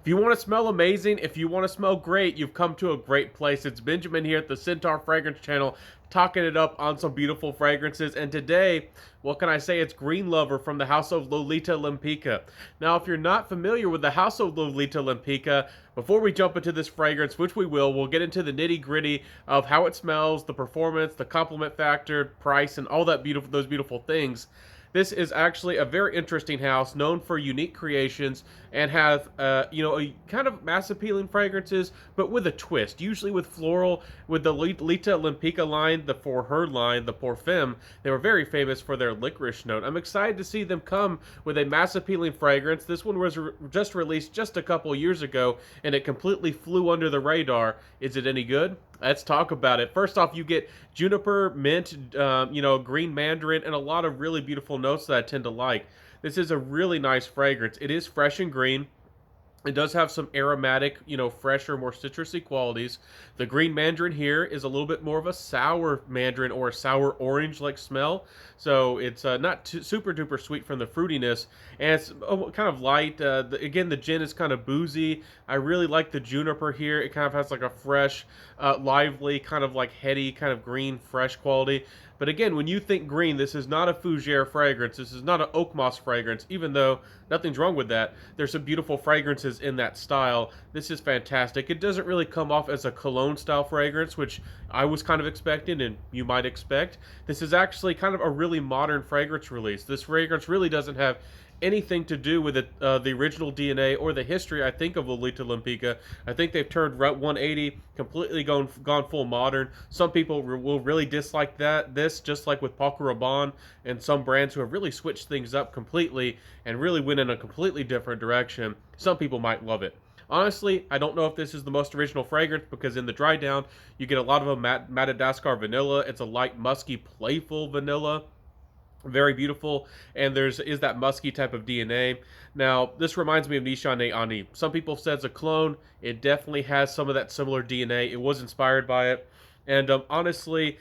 If you want to smell amazing, if you want to smell great, you've come to a great place. It's Benjamin here at the Centaur Fragrance Channel, talking it up on some beautiful fragrances. And today, what can I say? It's Green Lover from the house of Lolita Lempicka. Now, if you're not familiar with the house of Lolita Lempicka, before we jump into this fragrance, which we will, we'll get into the nitty gritty of how it smells, the performance, the compliment factor, price, and all that those beautiful things. This is actually a very interesting house, known for unique creations and have, a kind of mass appealing fragrances, but with a twist. Usually with floral, with the Lolita Lempicka line, for her line, the perfume, they were very famous for their licorice note. I'm excited to see them come with a mass appealing fragrance. This one was just released just a couple years ago, and it completely flew under the radar. Is it any good? Let's talk about it. First off, you get juniper, mint, green mandarin, and a lot of really beautiful notes that I tend to like. This is a really nice fragrance. It is fresh and green. It does have some aromatic, fresher, more citrusy qualities. The green mandarin here is a little bit more of a sour mandarin or a sour orange-like smell. So it's not super duper sweet from the fruitiness, and it's kind of light. Again, the gin is kind of boozy. I really like the juniper here. It kind of has like a fresh, lively, kind of like heady, kind of green, fresh quality. But again, when you think green, this is not a fougere fragrance. This is not an oak moss fragrance, even though nothing's wrong with that. There's some beautiful fragrances in that style. This is fantastic. It doesn't really come off as a cologne style fragrance, which I was kind of expecting and you might expect. This is actually kind of a really modern fragrance release. This fragrance really doesn't have anything to do with the original DNA or the history, I think, of Lolita Lempicka. I think they've turned 180, completely gone full modern. Some people will really dislike this, just like with Paco Rabanne and some brands who have really switched things up completely and really went in a completely different direction. Some people might love it. Honestly, I don't know if this is the most original fragrance because in the dry down, you get a lot of a Madagascar vanilla. It's a light, musky, playful vanilla, very beautiful, and is that musky type of DNA. Now, this reminds me of Nishane Ani. Some people said it's a clone. It definitely has some of that similar DNA. It was inspired by it. And honestly,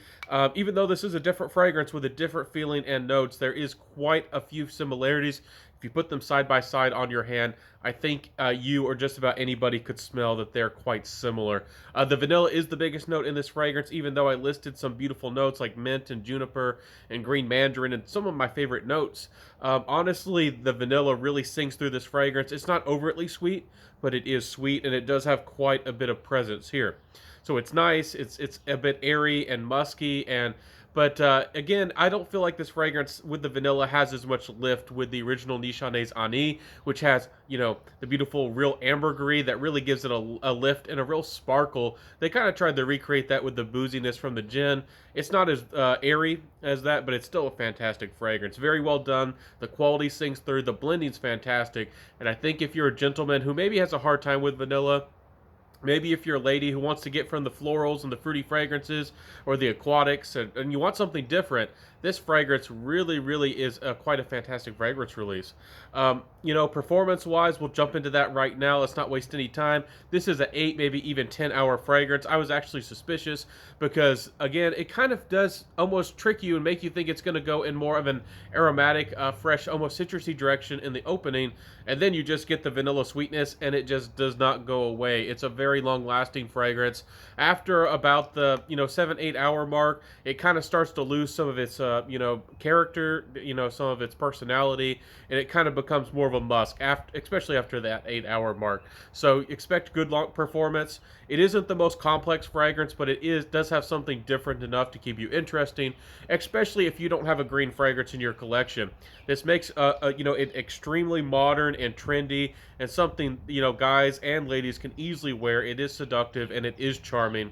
even though this is a different fragrance with a different feeling and notes, there is quite a few similarities. If you put them side by side on your hand, I think you or just about anybody could smell that they're quite similar. The vanilla is the biggest note in this fragrance, even though I listed some beautiful notes like mint and juniper and green mandarin and some of my favorite notes. Honestly, the vanilla really sings through this fragrance. It's not overtly sweet, but it is sweet, and it does have quite a bit of presence here. So it's nice. It's a bit airy and musky, but again, I don't feel like this fragrance with the vanilla has as much lift with the original Nishane's Ani, which has, the beautiful real ambergris that really gives it a lift and a real sparkle. They kind of tried to recreate that with the booziness from the gin. It's not as airy as that, but it's still a fantastic fragrance. Very well done. The quality sings through. The blending's fantastic. And I think if you're a gentleman who maybe has a hard time with vanilla, maybe if you're a lady who wants to get from the florals and the fruity fragrances or the aquatics and you want something different, this fragrance really, really is quite a fantastic fragrance release. Performance-wise, we'll jump into that right now. Let's not waste any time. This is an 8, maybe even 10-hour fragrance. I was actually suspicious because, again, it kind of does almost trick you and make you think it's going to go in more of an aromatic, fresh, almost citrusy direction in the opening, and then you just get the vanilla sweetness, and it just does not go away. It's a very long-lasting fragrance. After about the 7-8 hour mark, it kind of starts to lose some of its character, some of its personality, and it kind of becomes more of a musk, especially after that 8-hour mark. So expect good long performance. It isn't the most complex fragrance, but it does have something different enough to keep you interesting, especially if you don't have a green fragrance in your collection. This makes it extremely modern and trendy, and something guys and ladies can easily wear. It is seductive and it is charming.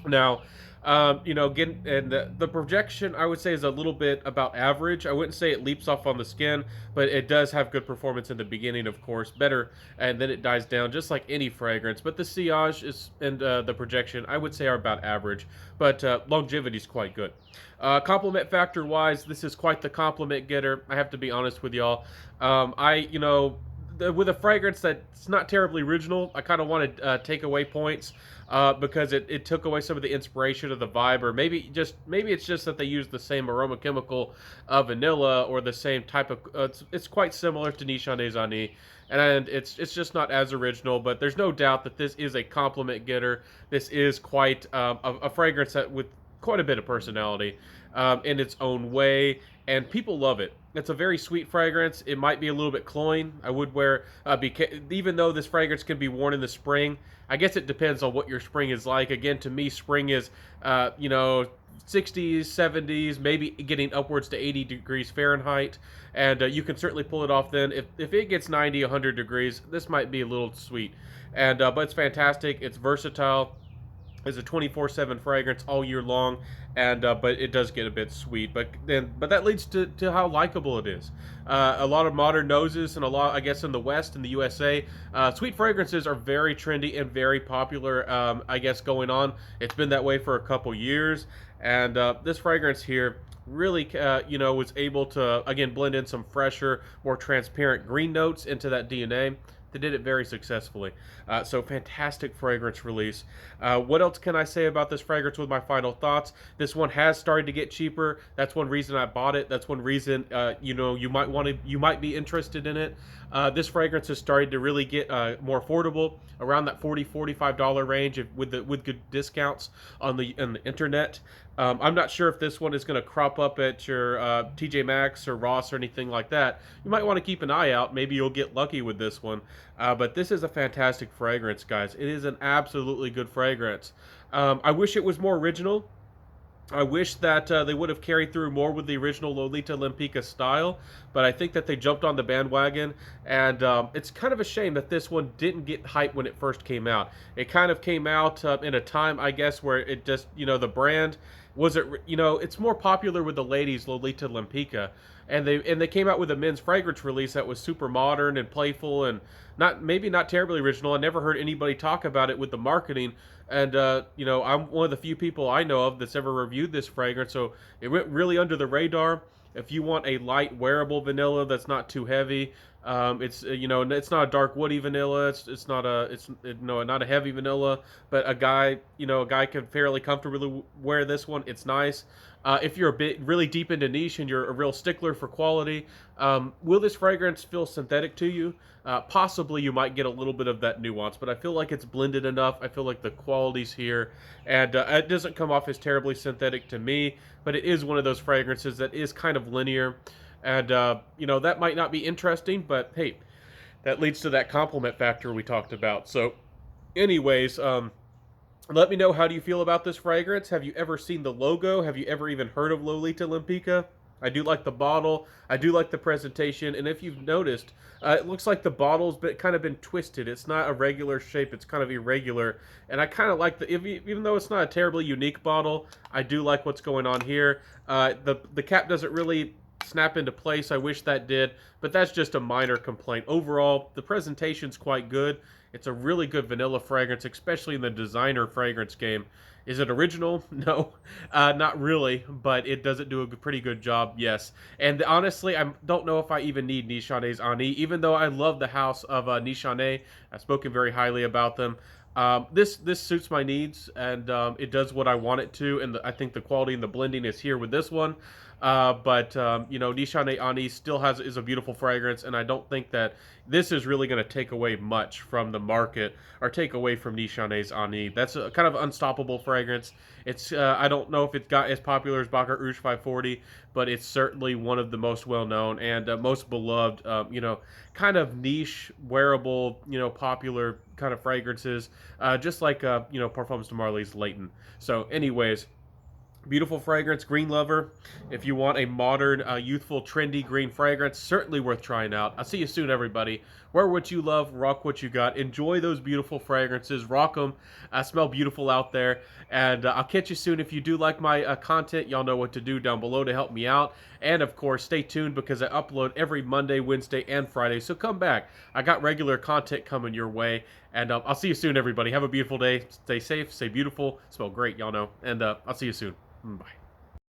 Now, again, and the projection I would say is a little bit about average. I wouldn't say it leaps off on the skin, but it does have good performance in the beginning, of course, better, and then it dies down just like any fragrance. But the sillage and the projection I would say are about average, but longevity is quite good. Compliment factor wise, this is quite the compliment getter. I have to be honest with y'all. With a fragrance that's not terribly original, I kind of want to take away points because it took away some of the inspiration of the vibe, or maybe it's just that they use the same aroma chemical vanilla or the same type of. It's quite similar to Nishane's Ani. and it's just not as original. But there's no doubt that this is a compliment getter. This is quite a fragrance that with quite a bit of personality in its own way, and people love it. It's a very sweet fragrance. It might be a little bit cloying. I would wear, even though this fragrance can be worn in the spring. I guess it depends on what your spring is like. Again, to me, spring is, 60s, 70s, maybe getting upwards to 80 degrees Fahrenheit, and you can certainly pull it off then. If it gets 90, 100 degrees, this might be a little sweet, and but it's fantastic. It's versatile. It's a 24/7 fragrance all year long, and but it does get a bit sweet. But that leads to how likable it is. A lot of modern noses, and a lot, I guess, in the West, in the USA, sweet fragrances are very trendy and very popular. I guess going on, it's been that way for a couple years, and this fragrance here really was able to again blend in some fresher, more transparent green notes into that DNA. They did it very successfully. So fantastic fragrance release. What else can I say about this fragrance with my final thoughts? This one has started to get cheaper. That's one reason I bought it. That's one reason you might be interested in it. This fragrance has started to really get more affordable, around that $40-$45 range with good discounts on the internet. I'm not sure if this one is going to crop up at your TJ Maxx or Ross or anything like that. You might want to keep an eye out. Maybe you'll get lucky with this one. But this is a fantastic fragrance, guys. It is an absolutely good fragrance. I wish it was more original. I wish that they would have carried through more with the original Lolita Lempicka style, but I think that they jumped on the bandwagon, and it's kind of a shame that this one didn't get hype when it first came out. It kind of came out in a time, I guess, where it just, the brand wasn't, it's more popular with the ladies, Lolita Lempicka, and they came out with a men's fragrance release that was super modern and playful and maybe not terribly original. I never heard anybody talk about it with the marketing. And, I'm one of the few people I know of that's ever reviewed this fragrance, so it went really under the radar. If you want a light, wearable vanilla that's not too heavy, it's not a dark woody vanilla. It's not not a heavy vanilla, but a guy can fairly comfortably wear this one. It's nice. If you're a bit really deep into niche and you're a real stickler for quality, will this fragrance feel synthetic to you? Possibly you might get a little bit of that nuance, but I feel like it's blended enough. I feel like the quality's here, and it doesn't come off as terribly synthetic to me, but it is one of those fragrances that is kind of linear, and that might not be interesting, but hey, that leads to that compliment factor we talked about. So anyways, let me know, how do you feel about this fragrance? Have you ever seen the logo? Have you ever even heard of Lolita Lempicka? I do like the bottle. I do like the presentation. And if you've noticed, it looks like the bottle's kind of been twisted. It's not a regular shape. It's kind of irregular. And I kind of like even though it's not a terribly unique bottle, I do like what's going on here. The cap doesn't really snap into place. I wish that did, but that's just a minor complaint. Overall, the presentation's quite good. It's a really good vanilla fragrance, especially in the designer fragrance game. Is it original? No, not really, but it does do a pretty good job, yes. And honestly, I don't know if I even need Nichané's Ani, even though I love the house of Nichané. I've spoken very highly about them. This suits my needs, and it does what I want it to, and I think the quality and the blending is here with this one. But Nichané Ani still is a beautiful fragrance, and I don't think that this is really going to take away much from the market or take away from Nichané's Ani. That's a kind of unstoppable fragrance. It's I don't know if it got as popular as Baccarat Rouge 540, but it's certainly one of the most well-known and most beloved, kind of niche, wearable, popular kind of fragrances, just like Parfums de Marly's Leighton. So anyways, beautiful fragrance, green lover. If you want a modern, youthful, trendy green fragrance, certainly worth trying out. I'll see you soon, everybody. Wear what you love, rock what you got. Enjoy those beautiful fragrances, rock them. Smell beautiful out there. And I'll catch you soon. If you do like my content, y'all know what to do down below to help me out. And of course, stay tuned because I upload every Monday, Wednesday, and Friday. So come back. I got regular content coming your way. And I'll see you soon, everybody. Have a beautiful day. Stay safe, stay beautiful, smell great, y'all know. And I'll see you soon. Bye.